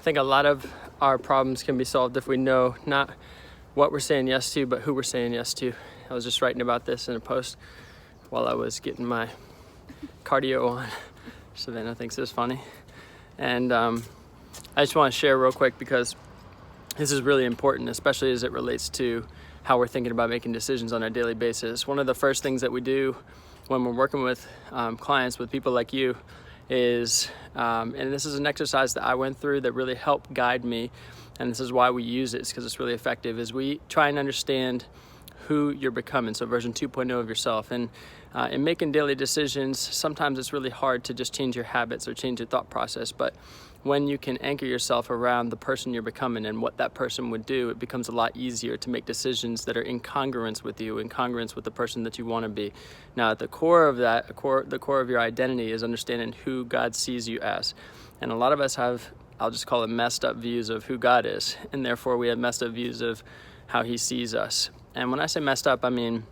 think a lot of our problems can be solved if we know not what we're saying yes to, but who we're saying yes to. I was just writing about this in a post while I was getting my cardio on. Savannah thinks it's funny. And I just want to share real quick because this is really important, especially as it relates to how we're thinking about making decisions on a daily basis. One of the first things that we do when we're working with clients, with people like you, is, and this is an exercise that I went through that really helped guide me, and this is why we use it, because it's really effective, is we try and understand who you're becoming, so version 2.0 of yourself. And in making daily decisions, sometimes it's really hard to just change your habits or change your thought process, but when you can anchor yourself around the person you're becoming and what that person would do, it becomes a lot easier to make decisions that are in congruence with you, in congruence with the person that you want to be. Now, at the core of that, the core of your identity is understanding who God sees you as. And a lot of us have, I'll just call it, messed up views of who God is, and therefore we have messed up views of how he sees us. And when I say messed up, I mean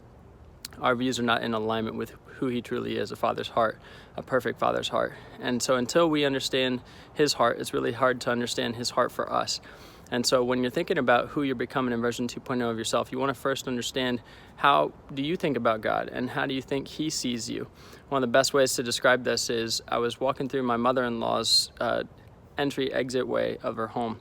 our views are not in alignment with who he truly is, a father's heart, a perfect father's heart. And so until we understand his heart, it's really hard to understand his heart for us. And so when you're thinking about who you're becoming in version 2.0 of yourself, you want to first understand, how do you think about God and how do you think he sees you? One of the best ways to describe this is I was walking through my mother-in-law's entry exit way of her home,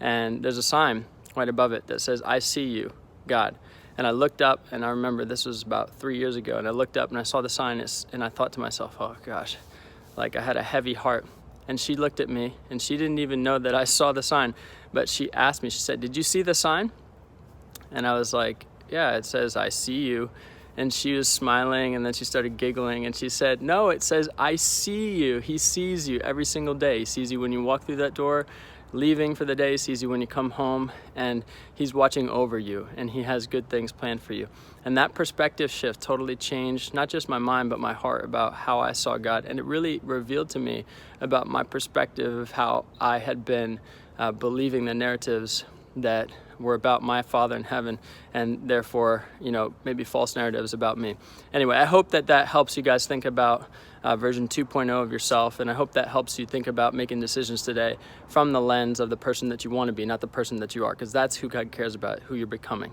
and there's a sign right above it that says, "I see you, God." And I looked up, and I remember this was about 3 years ago, and I looked up and I saw the sign, and I thought to myself, oh gosh, like I had a heavy heart. And she looked at me, and she didn't even know that I saw the sign, but she asked me, she said, "Did you see the sign?" And I was like, "Yeah, it says, I see you." And she was smiling, and then she started giggling, and she said, "No, it says, I see you." He sees you every single day. He sees you when you walk through that door, leaving for the day, sees you when you come home, and he's watching over you, and he has good things planned for you. And that perspective shift totally changed not just my mind but my heart about how I saw God, and it really revealed to me about my perspective of how I had been believing the narratives that were about my Father in heaven, and therefore, maybe false narratives about me. Anyway, I hope that helps you guys think about version 2.0 of yourself, and I hope that helps you think about making decisions today from the lens of the person that you want to be, not the person that you are, because that's who God cares about, who you're becoming.